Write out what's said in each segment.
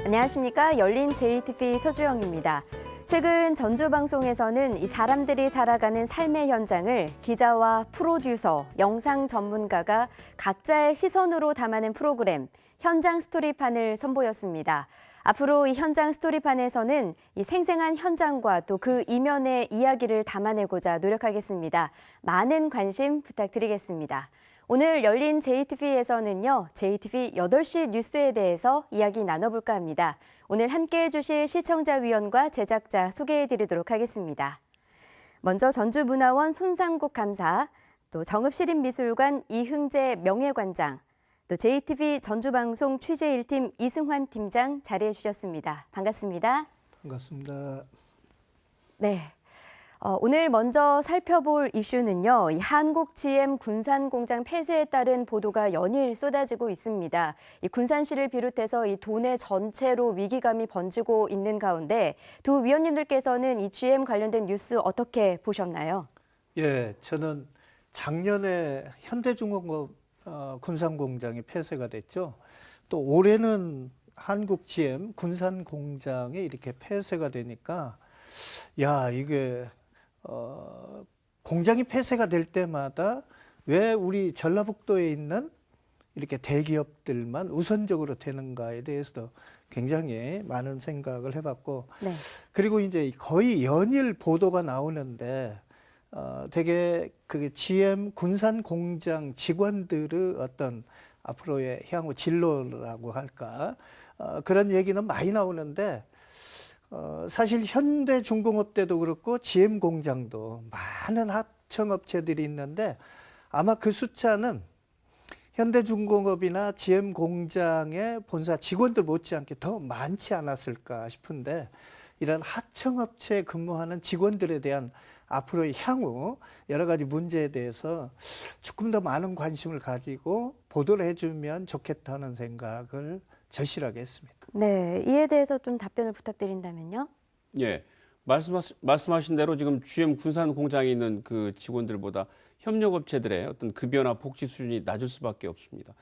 안녕하십니까. 열린 JTV 서주영입니다. 최근 전주방송에서는 이 사람들이 살아가는 삶의 현장을 기자와 프로듀서, 영상 전문가가 각자의 시선으로 담아낸 프로그램 현장 스토리판을 선보였습니다. 앞으로 이 현장 스토리판에서는 이 생생한 현장과 또 그 이면의 이야기를 담아내고자 노력하겠습니다. 많은 관심 부탁드리겠습니다. 오늘 열린 JTV에서는요, JTV 8시 뉴스에 대해서 이야기 나눠볼까 합니다. 오늘 함께해 주실 시청자 위원과 제작자 소개해드리도록 하겠습니다. 먼저 전주문화원 손상국 감사, 또 정읍시립미술관 이흥재 명예관장, 또 JTV 전주방송 취재 1팀 이승환 팀장 자리해 주셨습니다. 반갑습니다. 반갑습니다. 네. 오늘 먼저 살펴볼 이슈는요, 이 한국 GM 군산공장 폐쇄에 따른 보도가 연일 쏟아지고 있습니다. 이 군산시를 비롯해서 이 도내 전체로 위기감이 번지고 있는 가운데 두 위원님들께서는 이 GM 관련된 뉴스 어떻게 보셨나요? 예, 저는 작년에 현대중공업 군산공장이 폐쇄가 됐죠. 또 올해는 한국 GM 군산공장이 이렇게 폐쇄가 되니까 야, 이게 공장이 폐쇄가 될 때마다 왜 우리 전라북도에 있는 이렇게 대기업들만 우선적으로 되는가에 대해서도 굉장히 많은 생각을 해봤고, 네. 그리고 이제 거의 연일 보도가 나오는데 되게 그 GM 군산 공장 직원들의 어떤 앞으로의 향후 진로라고 할까, 그런 얘기는 많이 나오는데 사실 현대중공업 때도 그렇고 GM 공장도 많은 하청업체들이 있는데 아마 그 숫자는 현대중공업이나 GM 공장의 본사 직원들 못지않게 더 많지 않았을까 싶은데, 이런 하청업체에 근무하는 직원들에 대한 앞으로의 향후 여러 가지 문제에 대해서 조금 더 많은 관심을 가지고 보도를 해주면 좋겠다는 생각을 절실하게 했습니다. 네, 이에 대해서 좀 답변을 부탁드린다면요. 예, 말씀하신 대로 지금 GM 군산 공장에 있는 그 직원들보다 협력업체들의 어떤 급여나 복지 수준이 낮을 수밖에 없습니다.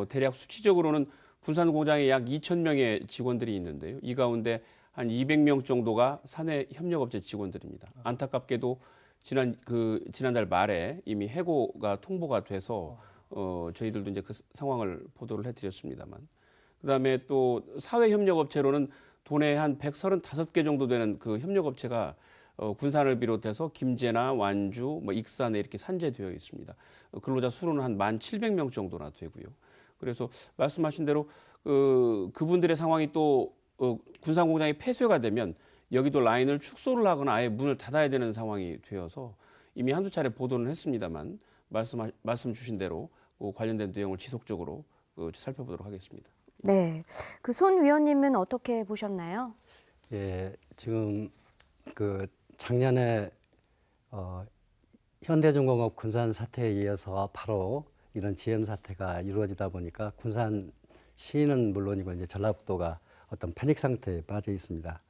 대략 수치적으로는 군산 공장에 약 2,000명의 직원들이 있는데요. 이 가운데 한 200명 정도가 사내 협력업체 직원들입니다. 안타깝게도 지난달 말에 이미 해고가 통보가 돼서 저희들도 이제 그 상황을 보도를 해드렸습니다만, 그다음에 또 사회협력업체로는 도내에 한 135개 정도 되는 그 협력업체가 군산을 비롯해서 김제나 완주, 익산에 이렇게 산재되어 있습니다. 근로자 수로는 한 1,700명 정도나 되고요. 그래서 말씀하신 대로 그분들의 상황이 또 군산 공장이 폐쇄가 되면 여기도 라인을 축소를 하거나 아예 문을 닫아야 되는 상황이 되어서 이미 한두 차례 보도는 했습니다만, 말씀 주신 대로 관련된 내용을 지속적으로 살펴보도록 하겠습니다. 네, 그 손 위원님은 어떻게 보셨나요? 예, 지금 그 작년에 현대중공업 군산 사태에 이어서 바로 이런 GM 사태가 이루어지다 보니까 군산시는 물론이고 이제 전라북도가 어떤 패닉 상태에 빠져 있습니다.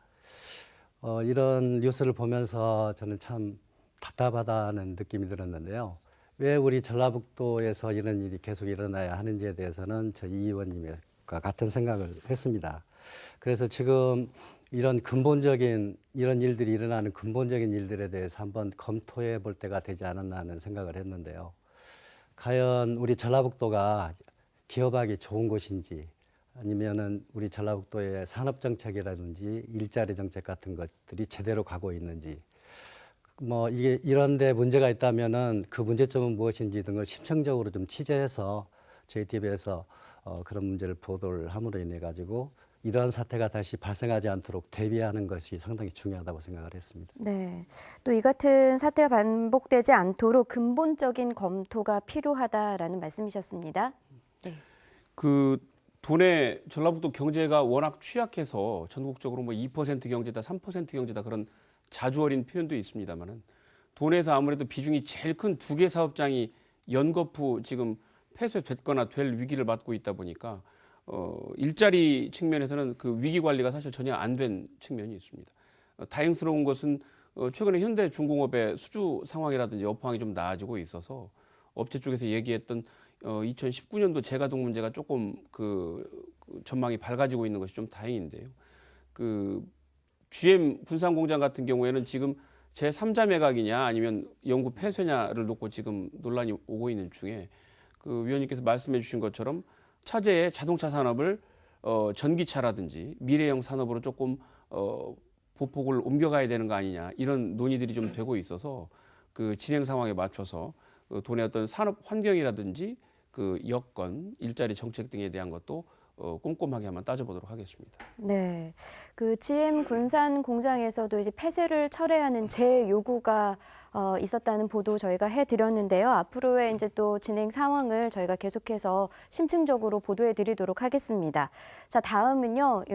이런 뉴스를 보면서 저는 참 답답하다는 느낌이 들었는데요. 왜 우리 전라북도에서 이런 일이 계속 일어나야 하는지에 대해서는 저희 이 의원님과 같은 생각을 했습니다. 그래서 지금 이런 일들이 일어나는 근본적인 일들에 대해서 한번 검토해 볼 때가 되지 않았나 하는 생각을 했는데요. 과연 우리 전라북도가 기업하기 좋은 곳인지, 아니면은 우리 전라북도의 산업정책이라든지 일자리 정책 같은 것들이 제대로 가고 있는지, 이게 이런데 문제가 있다면은 그 문제점은 무엇인지 등을 심층적으로 좀 취재해서 JTBC에서 그런 문제를 보도를 함으로 인해 가지고 이런 사태가 다시 발생하지 않도록 대비하는 것이 상당히 중요하다고 생각을 했습니다. 네, 또 이 같은 사태가 반복되지 않도록 근본적인 검토가 필요하다라는 말씀이셨습니다. 네. 도내 전라북도 경제가 워낙 취약해서 전국적으로 2% 경제다, 3% 경제다 그런 자주 어린 표현도 있습니다만은, 도내에서 아무래도 비중이 제일 큰 2개 사업장이 연거푸 지금 폐쇄됐거나 될 위기를 맞고 있다 보니까 일자리 측면에서는 그 위기 관리가 사실 전혀 안 된 측면이 있습니다. 다행스러운 것은 최근에 현대중공업의 수주 상황이라든지 여파항이 좀 나아지고 있어서 업체 쪽에서 얘기했던 2019년도 재가동 문제가 조금 전망이 밝아지고 있는 것이 좀 다행인데요. 그 GM 군산공장 같은 경우에는 지금 제3자 매각이냐 아니면 영구 폐쇄냐를 놓고 지금 논란이 오고 있는 중에 그 위원님께서 말씀해 주신 것처럼 차제의 자동차 산업을 전기차라든지 미래형 산업으로 조금 보폭을 옮겨가야 되는 거 아니냐 이런 논의들이 좀 되고 있어서 그 진행 상황에 맞춰서 그 도내 어떤 산업 환경이라든지 그 여건, 일자리 정책 등에 대한 것도 꼼꼼하게 한번 따져보도록 하겠습니다. 네, 그 GM 군산 공장에서도 이제 폐쇄를 철회하는 재요구가 있었다는 보도 저희가 해드렸는데요. 앞으로의 이제 또 진행 상황을 저희가 계속해서 심층적으로 보도해드리도록 하겠습니다. 자, 다음은요,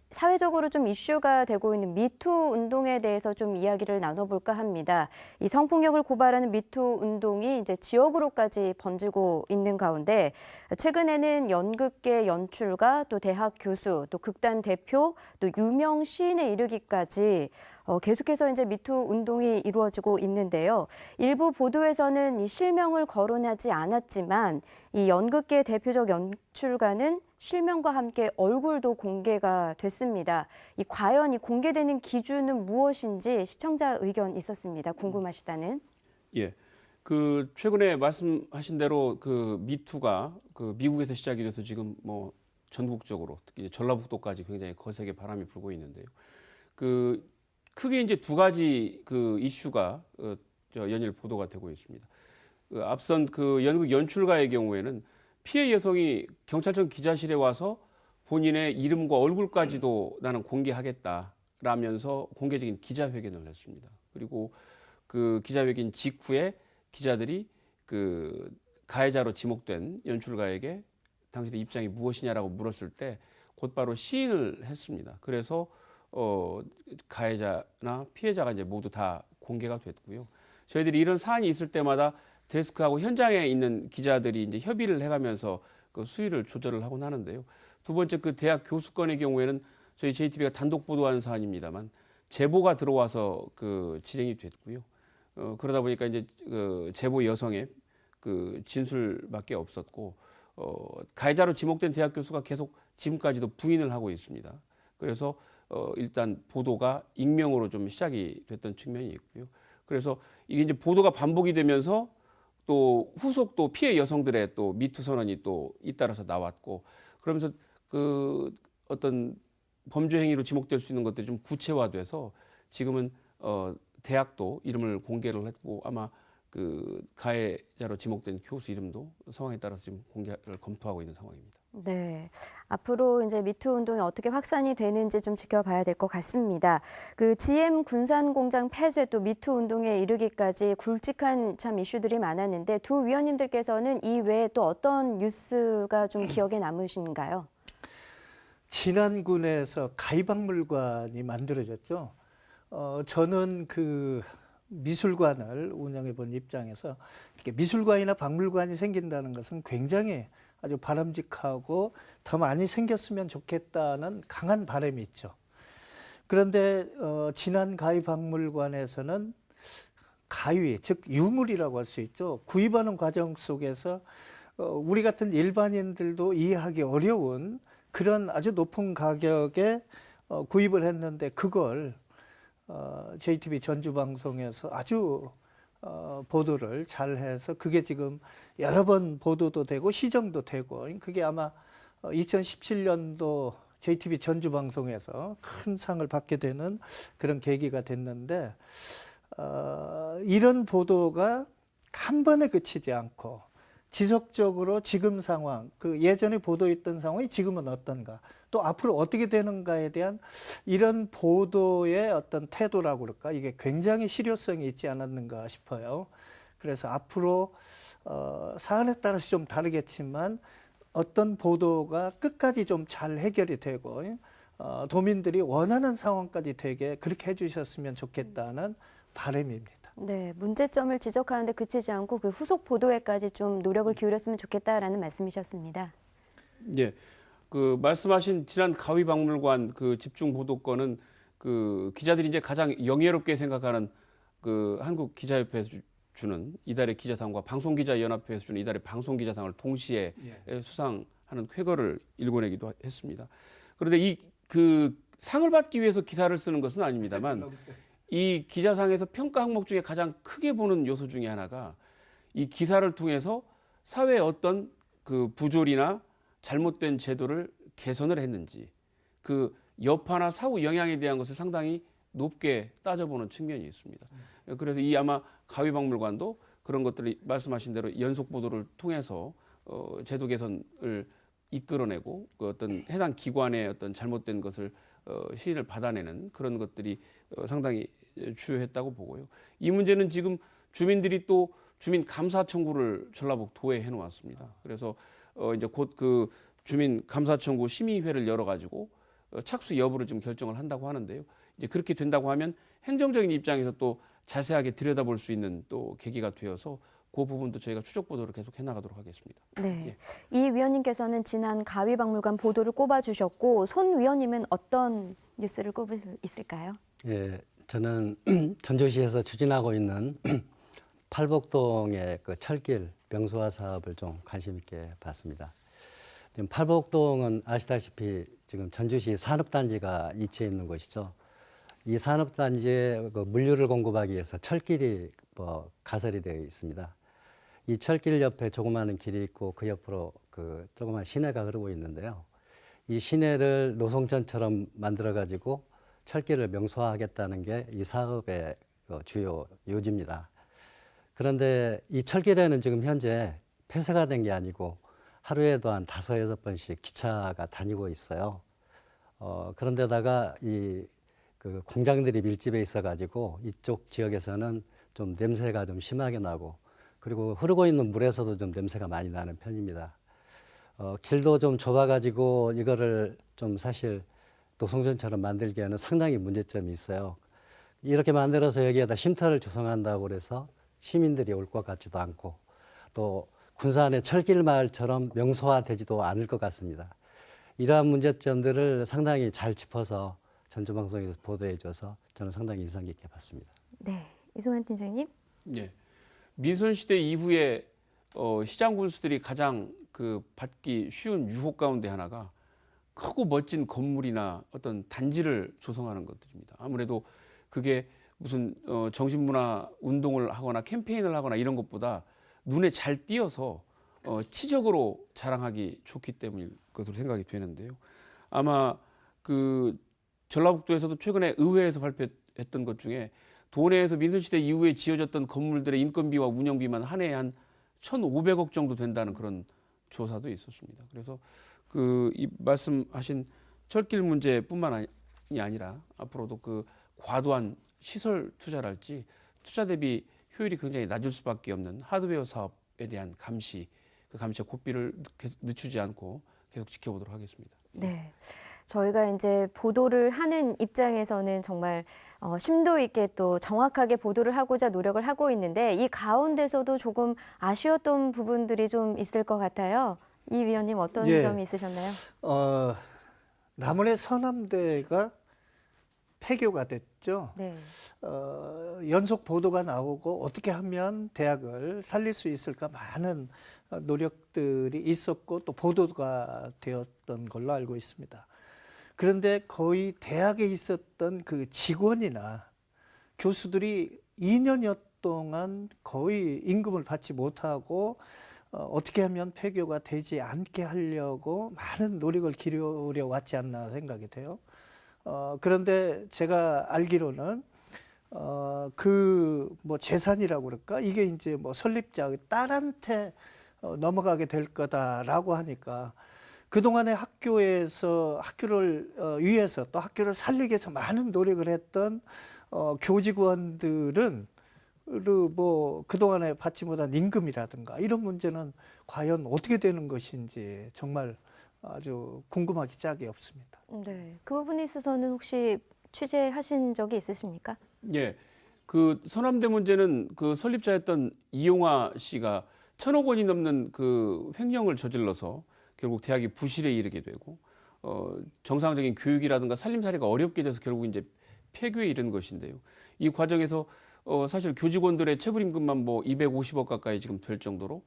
사회적으로 좀 이슈가 되고 있는 미투 운동에 대해서 좀 이야기를 나눠볼까 합니다. 이 성폭력을 고발하는 미투 운동이 이제 지역으로까지 번지고 있는 가운데 최근에는 연극계 연출가, 또 대학 교수, 또 극단 대표, 또 유명 시인에 이르기까지 계속해서 이제 미투 운동이 이루어지고 있는데요. 일부 보도에서는 이 실명을 거론하지 않았지만 이 연극계 대표적 연출가는 실명과 함께 얼굴도 공개가 됐습니다. 과연 이 공개되는 기준은 무엇인지 시청자 의견 있었습니다. 궁금하시다는. 예. 그 최근에 말씀하신 대로 그 미투가 그 미국에서 시작이 돼서 지금 뭐 전국적으로 특히 전라북도까지 굉장히 거세게 바람이 불고 있는데요. 그 크게 이제 두 가지 그 이슈가 연일 보도가 되고 있습니다. 앞선 그 연극 연출가의 경우에는 피해 여성이 경찰청 기자실에 와서 본인의 이름과 얼굴까지도 나는 공개하겠다라면서 공개적인 기자회견을 했습니다. 그리고 그 기자회견 직후에 기자들이 그 가해자로 지목된 연출가에게 당신의 입장이 무엇이냐라고 물었을 때 곧바로 시인을 했습니다. 그래서 가해자나 피해자가 이제 모두 다 공개가 됐고요. 저희들이 이런 사안이 있을 때마다 데스크하고 현장에 있는 기자들이 이제 협의를 해가면서 그 수위를 조절을 하곤 하는데요. 두 번째 그 대학 교수건의 경우에는 저희 JTB가 단독 보도한 사안입니다만 제보가 들어와서 그 진행이 됐고요. 그러다 보니까 이제 그 제보 여성의 그 진술밖에 없었고 가해자로 지목된 대학 교수가 계속 지금까지도 부인을 하고 있습니다. 그래서 일단 보도가 익명으로 좀 시작이 됐던 측면이 있고요. 그래서 이게 이제 보도가 반복이 되면서 또 후속 또 피해 여성들의 또 미투 선언이 또 잇따라서 나왔고 그러면서 그 어떤 범죄 행위로 지목될 수 있는 것들이 좀 구체화돼서 지금은 대학도 이름을 공개를 했고 아마 그 가해자로 지목된 교수 이름도 상황에 따라서 지금 공개를 검토하고 있는 상황입니다. 네, 앞으로 이제 미투 운동이 어떻게 확산이 되는지 좀 지켜봐야 될 것 같습니다. 그 GM 군산공장 폐쇄 또 미투 운동에 이르기까지 굵직한 참 이슈들이 많았는데 두 위원님들께서는 이 외에 또 어떤 뉴스가 좀 기억에 남으신가요? 진안군에서 가희박물관이 만들어졌죠. 저는 그 미술관을 운영해 본 입장에서 이렇게 미술관이나 박물관이 생긴다는 것은 굉장히 아주 바람직하고 더 많이 생겼으면 좋겠다는 강한 바람이 있죠. 그런데 진안 가희박물관에서는 가위, 즉 유물이라고 할 수 있죠. 구입하는 과정 속에서 우리 같은 일반인들도 이해하기 어려운 그런 아주 높은 가격에 구입을 했는데 그걸 JTB 전주방송에서 아주 보도를 잘 해서 그게 지금 여러 번 보도도 되고 시정도 되고 그게 아마 2017년도 JTB 전주방송에서 큰 상을 받게 되는 그런 계기가 됐는데 이런 보도가 한 번에 그치지 않고 지속적으로 지금 상황, 그 예전에 보도했던 상황이 지금은 어떤가, 또 앞으로 어떻게 되는가에 대한 이런 보도의 어떤 태도라고 그럴까, 이게 굉장히 실효성이 있지 않았는가 싶어요. 그래서 앞으로 사안에 따라서 좀 다르겠지만 어떤 보도가 끝까지 좀 잘 해결이 되고 도민들이 원하는 상황까지 되게 그렇게 해주셨으면 좋겠다는 바람입니다. 네, 문제점을 지적하는데 그치지 않고 그 후속 보도에까지 좀 노력을 기울였으면 좋겠다라는 말씀이셨습니다. 예, 그 말씀하신 진안 가위박물관 그 집중 보도권은 그 기자들이 이제 가장 영예롭게 생각하는 그 한국 기자협회에서 주는 이달의 기자상과 방송기자연합회에서 주는 이달의 방송기자상을 동시에 수상한 하는 쾌거를 일궈내기도 했습니다. 그런데 이 그 상을 받기 위해서 기사를 쓰는 것은 아닙니다만 이 기자상에서 평가 항목 중에 가장 크게 보는 요소 중에 하나가 이 기사를 통해서 사회의 어떤 그 부조리나 잘못된 제도를 개선을 했는지 그 여파나 사후 영향에 대한 것을 상당히 높게 따져보는 측면이 있습니다. 그래서 이 아마 가위박물관도 그런 것들을 말씀하신 대로 연속 보도를 통해서 제도 개선을 이끌어내고 그 어떤 해당 기관의 어떤 잘못된 것을 시의를 받아내는 그런 것들이 상당히 주요했다고 보고요. 이 문제는 지금 주민들이 또 주민 감사 청구를 전라북도에 해놓았습니다. 그래서 이제 곧 그 주민 감사 청구 심의회를 열어가지고 착수 여부를 좀 결정을 한다고 하는데요. 이제 그렇게 된다고 하면 행정적인 입장에서 또 자세하게 들여다볼 수 있는 또 계기가 되어서 그 부분도 저희가 추적 보도를 계속 해나가도록 하겠습니다. 네, 이 위원님께서는 지난 가위박물관 보도를 꼽아주셨고 손 위원님은 어떤 뉴스를 꼽을 수 있을까요? 예, 저는 전주시에서 추진하고 있는 팔복동의 그 철길 명소화 사업을 좀 관심 있게 봤습니다. 지금 팔복동은 아시다시피 지금 전주시 산업단지가 위치해 있는 곳이죠. 이 산업단지에 그 물류를 공급하기 위해서 철길이 가설이 되어 있습니다. 이 철길 옆에 조그마한 길이 있고 그 옆으로 그 조그마한 시내가 흐르고 있는데요. 이 시내를 노송전처럼 만들어 가지고 철길을 명소화하겠다는 게 이 사업의 주요 요지입니다. 그런데 이 철길에는 지금 현재 폐쇄가 된 게 아니고 하루에도 한 5, 6번씩 기차가 다니고 있어요. 그런데다가 그 공장들이 밀집해 있어 가지고 이쪽 지역에서는 좀 냄새가 좀 심하게 나고 그리고 흐르고 있는 물에서도 좀 냄새가 많이 나는 편입니다. 길도 좀 좁아가지고 이거를 좀 사실 노송전처럼 만들기에는 상당히 문제점이 있어요. 이렇게 만들어서 여기에다 쉼터를 조성한다고 그래서 시민들이 올 것 같지도 않고 또 군산의 철길 마을처럼 명소화되지도 않을 것 같습니다. 이러한 문제점들을 상당히 잘 짚어서 전주방송에서 보도해줘서 저는 상당히 인상 깊게 봤습니다. 네, 이승환 팀장님. 예. 민선 시대 이후에 시장 군수들이 가장 그 받기 쉬운 유혹 가운데 하나가 크고 멋진 건물이나 어떤 단지를 조성하는 것들입니다. 아무래도 그게 무슨 정신문화 운동을 하거나 캠페인을 하거나 이런 것보다 눈에 잘 띄어서 치적으로 자랑하기 좋기 때문일 것으로 생각이 되는데요. 아마 그 전라북도에서도 최근에 의회에서 발표했던 것 중에 도내에서 민선시대 이후에 지어졌던 건물들의 인건비와 운영비만 한 해에 한 1,500억 정도 된다는 그런 조사도 있었습니다. 그래서 이 말씀하신 철길 문제뿐만 아니라 앞으로도 그 과도한 시설 투자랄지 투자 대비 효율이 굉장히 낮을 수밖에 없는 하드웨어 사업에 대한 감시, 그 감시의 고삐를 늦추지 않고 계속 지켜보도록 하겠습니다. 네. 저희가 이제 보도를 하는 입장에서는 정말 심도 있게 또 정확하게 보도를 하고자 노력을 하고 있는데 이 가운데서도 조금 아쉬웠던 부분들이 좀 있을 것 같아요. 이 위원님 어떤 점이 있으셨나요? 남원의 서남대가 폐교가 됐죠. 네. 연속 보도가 나오고 어떻게 하면 대학을 살릴 수 있을까 많은 노력들이 있었고 또 보도가 되었던 걸로 알고 있습니다. 그런데 거의 대학에 있었던 그 직원이나 교수들이 2년여 동안 거의 임금을 받지 못하고 어떻게 하면 폐교가 되지 않게 하려고 많은 노력을 기울여 왔지 않나 생각이 돼요. 그런데 제가 알기로는 뭐 재산이라고 그럴까? 이게 이제 뭐 설립자 딸한테 넘어가게 될 거다라고 하니까 그동안에 학교를 위해서 또 학교를 살리기 위해서 많은 노력을 했던 교직원들은 뭐 그동안에 받지 못한 임금이라든가 이런 문제는 과연 어떻게 되는 것인지 정말 아주 궁금하기 짝이 없습니다. 네, 그 부분에 있어서는 혹시 취재하신 적이 있으십니까? 예, 그 서남대 문제는 그 설립자였던 이용화 씨가 1,000억 원이 넘는 그 횡령을 저질러서 결국 대학이 부실에 이르게 되고 정상적인 교육이라든가 살림살이가 어렵게 돼서 결국 이제 폐교에 이른 것인데요. 이 과정에서 사실 교직원들의 체불임금만 뭐 250억 가까이 지금 될 정도로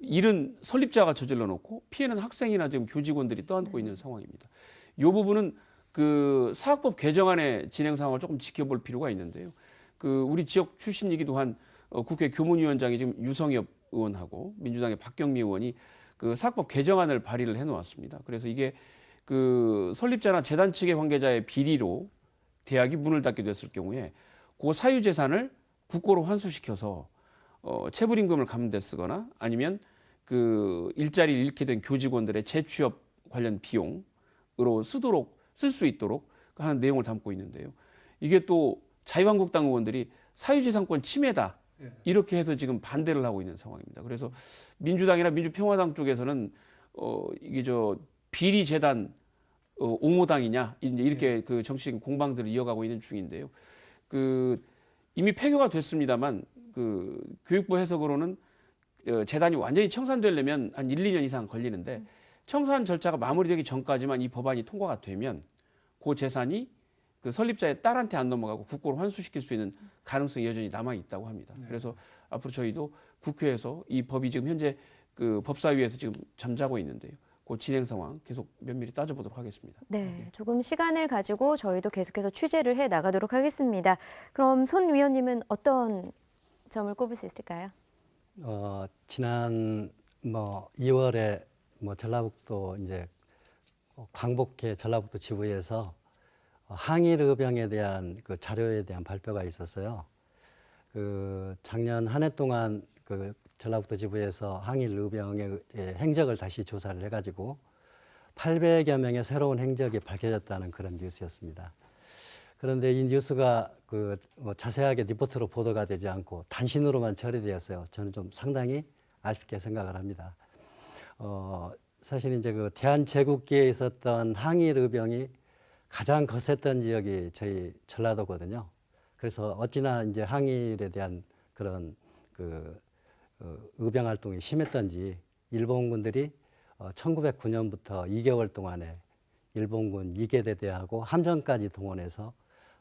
일은 설립자가 저질러 놓고 피해는 학생이나 지금 교직원들이 떠안고 있는 상황입니다. 이 부분은 그 사학법 개정안의 진행 상황을 조금 지켜볼 필요가 있는데요. 그 우리 지역 출신이기도 한 국회 교문위원장이 지금 유성엽 의원하고 민주당의 박경미 의원이 그 사학법 개정안을 발의를 해놓았습니다. 그래서 이게 그 설립자나 재단 측의 관계자의 비리로 대학이 문을 닫게 됐을 경우에 그 사유재산을 국고로 환수시켜서 체불임금을 감대 쓰거나 아니면 그 일자리를 잃게 된 교직원들의 재취업 관련 비용으로 쓸 수 있도록 하는 내용을 담고 있는데요. 이게 또 자유한국당 의원들이 사유재산권 침해다 이렇게 해서 지금 반대를 하고 있는 상황입니다. 그래서 민주당이나 민주평화당 쪽에서는 이게 저 비리 재단 옹호당이냐 이제 이렇게 그 정치적인 공방들을 이어가고 있는 중인데요. 그 이미 폐교가 됐습니다만 그 교육부 해석으로는 재단이 완전히 청산되려면 한 1, 2년 이상 걸리는데 청산 절차가 마무리되기 전까지만 이 법안이 통과가 되면 그 재산이 그 설립자의 딸한테 안 넘어가고 국고로 환수시킬 수 있는 가능성이 여전히 남아 있다고 합니다. 그래서 앞으로 저희도 국회에서 이 법이 지금 현재 그 법사위에서 지금 잠자고 있는데요. 그 진행 상황 계속 면밀히 따져보도록 하겠습니다. 네, 조금 시간을 가지고 저희도 계속해서 취재를 해 나가도록 하겠습니다. 그럼 손 위원님은 어떤 점을 꼽을 수 있을까요? 지난 2월에 전라북도 이제 광복회 전라북도 지부에서 항일 의병에 대한 그 자료에 대한 발표가 있었어요. 그 작년 한 해 동안 그 전라북도 지부에서 항일 의병의 행적을 다시 조사를 해가지고 800여 명의 새로운 행적이 밝혀졌다는 그런 뉴스였습니다. 그런데 이 뉴스가 자세하게 리포트로 보도가 되지 않고 단신으로만 처리되었어요. 저는 좀 상당히 아쉽게 생각을 합니다. 사실 이제 그 대한제국기에 있었던 항일 의병이 가장 거셌던 지역이 저희 전라도거든요. 그래서 어찌나 이제 항일에 대한 그런 의병 활동이 심했던지 일본군들이 1909년부터 2개월 동안에 일본군 2개 대대하고 함정까지 동원해서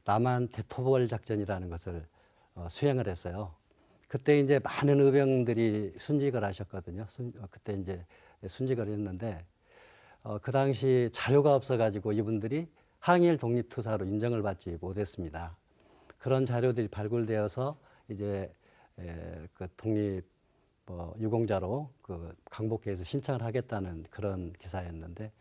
남한 대토벌 작전이라는 것을 수행을 했어요. 그때 이제 많은 의병들이 순직을 하셨거든요. 그때 이제 순직을 했는데 그 당시 자료가 없어가지고 이분들이 항일 독립투사로 인정을 받지 못했습니다. 그런 자료들이 발굴되어서 이제 그 독립 유공자로 그 광복회에서 신청을 하겠다는 그런 기사였는데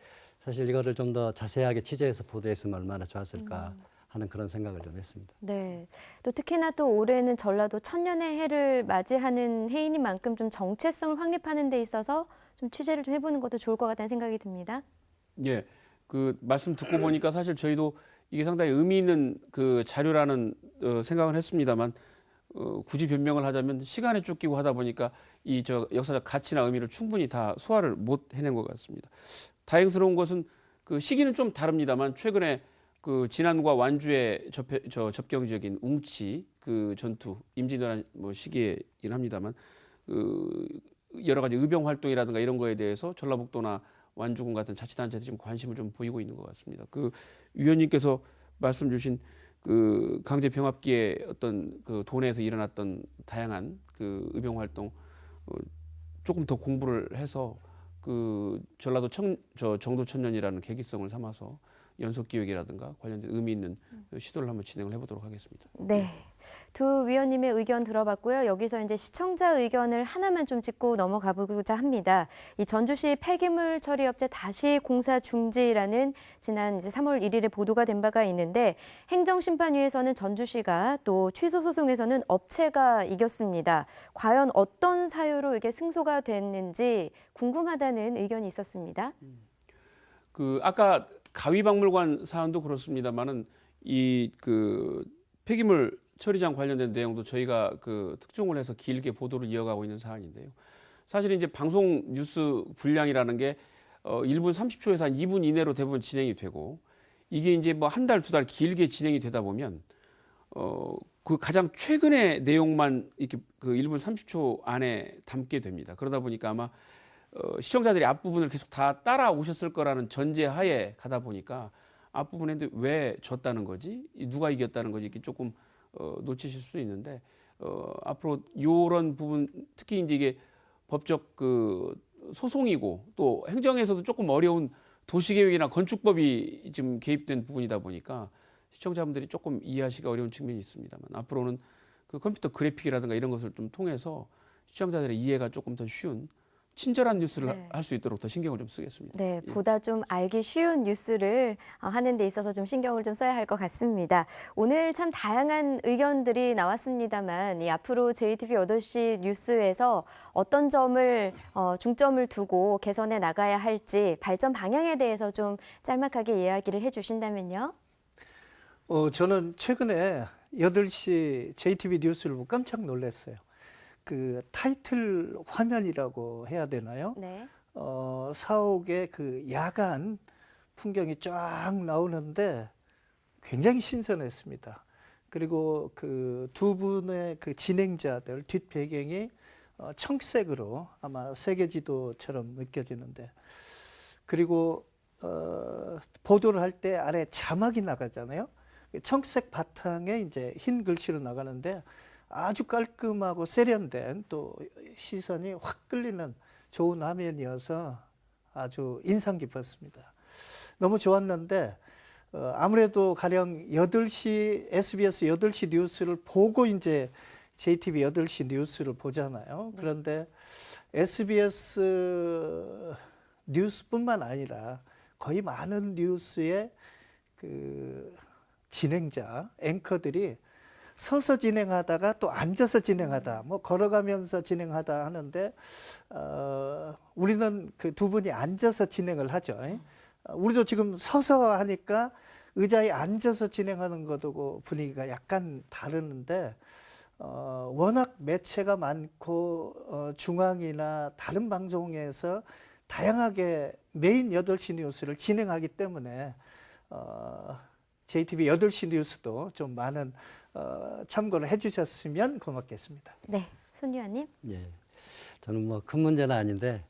사실 이거를 좀 더 자세하게 취재해서 보도했으면 얼마나 좋았을까 하는 그런 생각을 좀 했습니다. 네. 또 특히나 또 올해는 전라도 천년의 해를 맞이하는 해이니만큼 좀 정체성을 확립하는 데 있어서 좀 취재를 좀 해보는 것도 좋을 것 같다는 생각이 듭니다. 예, 그 말씀 듣고 보니까 사실 저희도 이게 상당히 의미 있는 그 자료라는 생각을 했습니다만 굳이 변명을 하자면 시간에 쫓기고 하다 보니까 이 역사적 가치나 의미를 충분히 다 소화를 못 해낸 것 같습니다. 다행스러운 것은 그 시기는 좀 다릅니다만 최근에 그 진안과 완주의 접경 지역인 웅치 그 전투 임진왜란 시기이긴 합니다만 그 여러 가지 의병 활동이라든가 이런 거에 대해서 전라북도나 완주군 같은 자치단체들이 지금 관심을 좀 보이고 있는 것 같습니다. 그 위원님께서 말씀 주신 그 강제 병합기에 어떤 그 도내에서 일어났던 다양한 그 의병 활동 조금 더 공부를 해서 그 전라도 정도천년이라는 계기성을 삼아서 연속 기획이라든가 관련된 의미 있는 시도를 한번 진행을 해보도록 하겠습니다. 네. 두 위원님의 의견 들어봤고요. 여기서 이제 시청자 의견을 하나만 좀 짚고 넘어가 보고자 합니다. 이 전주시 폐기물 처리 업체 다시 공사 중지라는 지난 이제 3월 1일에 보도가 된 바가 있는데 행정심판위에서는 전주시가 또 취소 소송에서는 업체가 이겼습니다. 과연 어떤 사유로 이게 승소가 됐는지 궁금하다는 의견이 있었습니다. 그 아까 가위박물관 사안도 그렇습니다만은 이 그 폐기물 처리장 관련된 내용도 저희가 그 특종을 해서 길게 보도를 이어가고 있는 사안인데요. 사실 이제 방송 뉴스 분량이라는 게 1분 30초에서 한 2분 이내로 대부분 진행이 되고 이게 이제 뭐 한 달, 두 달 길게 진행이 되다 보면 그 가장 최근의 내용만 이렇게 그 1분 30초 안에 담게 됩니다. 그러다 보니까 아마 시청자들이 앞부분을 계속 다 따라오셨을 거라는 전제하에 가다 보니까 앞부분에 왜 졌다는 거지, 누가 이겼다는 거지 이렇게 조금 놓치실 수도 있는데 앞으로 이런 부분 특히 이제 이게 법적 그 소송이고 또 행정에서도 조금 어려운 도시계획이나 건축법이 지금 개입된 부분이다 보니까 시청자분들이 조금 이해하시기가 어려운 측면이 있습니다만 앞으로는 그 컴퓨터 그래픽이라든가 이런 것을 좀 통해서 시청자들의 이해가 조금 더 쉬운 친절한 뉴스를 네. 할 수 있도록 더 신경을 좀 쓰겠습니다. 네, 예. 보다 좀 알기 쉬운 뉴스를 하는 데 있어서 좀 신경을 좀 써야 할 것 같습니다. 오늘 참 다양한 의견들이 나왔습니다만 이 앞으로 JTB 8시 뉴스에서 어떤 점을 중점을 두고 개선해 나가야 할지 발전 방향에 대해서 좀 짤막하게 이야기를 해주신다면요. 저는 최근에 8시 JTB 뉴스를 보고 깜짝 놀랐어요. 그 타이틀 화면이라고 해야 되나요? 네. 사옥의 그 야간 풍경이 쫙 나오는데 굉장히 신선했습니다. 그리고 그 두 분의 그 진행자들 뒷배경이 청색으로 아마 세계지도처럼 느껴지는데, 그리고 보도를 할 때 아래 자막이 나가잖아요. 청색 바탕에 이제 흰 글씨로 나가는데 아주 깔끔하고 세련된 또 시선이 확 끌리는 좋은 화면이어서 아주 인상 깊었습니다. 너무 좋았는데 아무래도 가령 8시 SBS 8시 뉴스를 보고 이제 JTB 8시 뉴스를 보잖아요. 그런데 SBS 뉴스뿐만 아니라 거의 많은 뉴스의 그 진행자, 앵커들이 서서 진행하다가 또 앉아서 진행하다, 뭐 걸어가면서 진행하다 하는데 우리는 그 두 분이 앉아서 진행을 하죠. 우리도 지금 서서 하니까 의자에 앉아서 진행하는 것하고 분위기가 약간 다르는데 워낙 매체가 많고 중앙이나 다른 방송에서 다양하게 메인 8시 뉴스를 진행하기 때문에 JTB 8시 뉴스도 좀 많은 참고를 해주셨으면 고맙겠습니다. 네, 손유아님. 예, 저는 뭐 큰 문제는 아닌데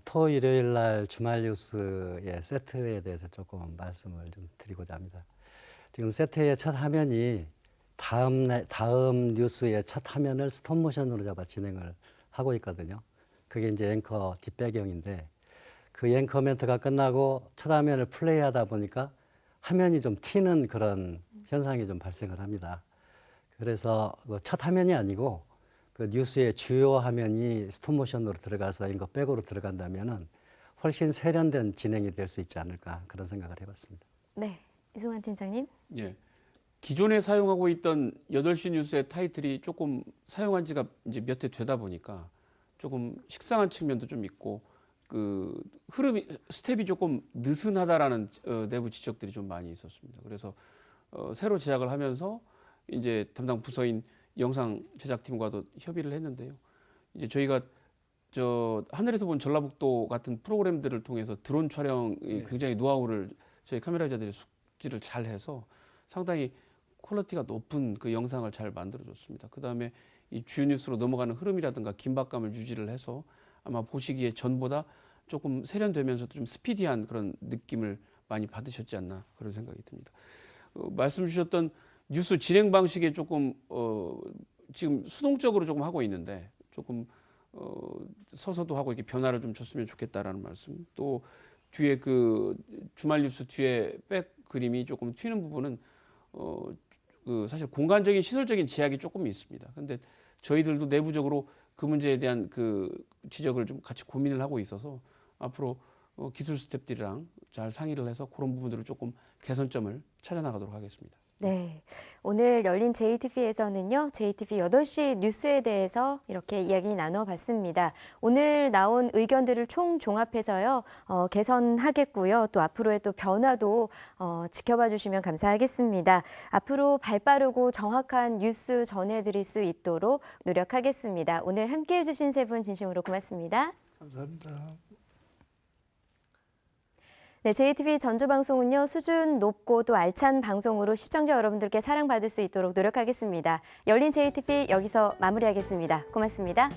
토 일요일 날 주말 뉴스의 세트에 대해서 조금 말씀을 좀 드리고자 합니다. 지금 세트의 첫 화면이 다음 뉴스의 첫 화면을 스톱모션으로 잡아 진행을 하고 있거든요. 그게 이제 앵커 뒷배경인데 그 앵커 멘트가 끝나고 첫 화면을 플레이하다 보니까 화면이 좀 튀는 그런 현상이 좀 발생을 합니다. 그래서 첫 화면이 아니고 그 뉴스의 주요 화면이 스톱모션으로 들어가서 앵커 백으로 들어간다면은 훨씬 세련된 진행이 될 수 있지 않을까 그런 생각을 해봤습니다. 네, 이승환 팀장님. 예. 기존에 사용하고 있던 8시 뉴스의 타이틀이 조금 사용한 지가 이제 몇 해 되다 보니까 조금 식상한 측면도 좀 있고 그 흐름이 스텝이 조금 느슨하다라는 내부 지적들이 좀 많이 있었습니다. 그래서 새로 제작을 하면서 이제 담당 부서인 영상 제작팀과도 협의를 했는데요. 이제 저희가 저 하늘에서 본 전라북도 같은 프로그램들을 통해서 드론 촬영이 굉장히 노하우를 저희 카메라 기자들이 숙지를 잘 해서 상당히 퀄리티가 높은 그 영상을 잘 만들어줬습니다. 그 다음에 이 주요 뉴스로 넘어가는 흐름이라든가 긴박감을 유지를 해서 아마 보시기에 전보다 조금 세련되면서도 좀 스피디한 그런 느낌을 많이 받으셨지 않나 그런 생각이 듭니다. 말씀 주셨던 뉴스 진행 방식에 조금 지금 수동적으로 조금 하고 있는데 조금 서서도 하고 이렇게 변화를 좀 줬으면 좋겠다라는 말씀. 또 뒤에 그 주말 뉴스 뒤에 백 그림이 조금 튀는 부분은 그 사실 공간적인 시설적인 제약이 조금 있습니다. 근데 저희들도 내부적으로 그 문제에 대한 그 지적을 좀 같이 고민을 하고 있어서 앞으로 기술 스태프들이랑 잘 상의를 해서 그런 부분들을 조금 개선점을 찾아 나가도록 하겠습니다. 네, 오늘 열린 JTB에서는요, JTB 8시 뉴스에 대해서 이렇게 이야기 나눠봤습니다. 오늘 나온 의견들을 총 종합해서요, 개선하겠고요. 또 앞으로의 또 변화도 지켜봐 주시면 감사하겠습니다. 앞으로 발빠르고 정확한 뉴스 전해드릴 수 있도록 노력하겠습니다. 오늘 함께해 주신 세 분 진심으로 고맙습니다. 감사합니다. 네, JTB 전주방송은요, 수준 높고 또 알찬 방송으로 시청자 여러분들께 사랑받을 수 있도록 노력하겠습니다. 열린 JTB 여기서 마무리하겠습니다. 고맙습니다.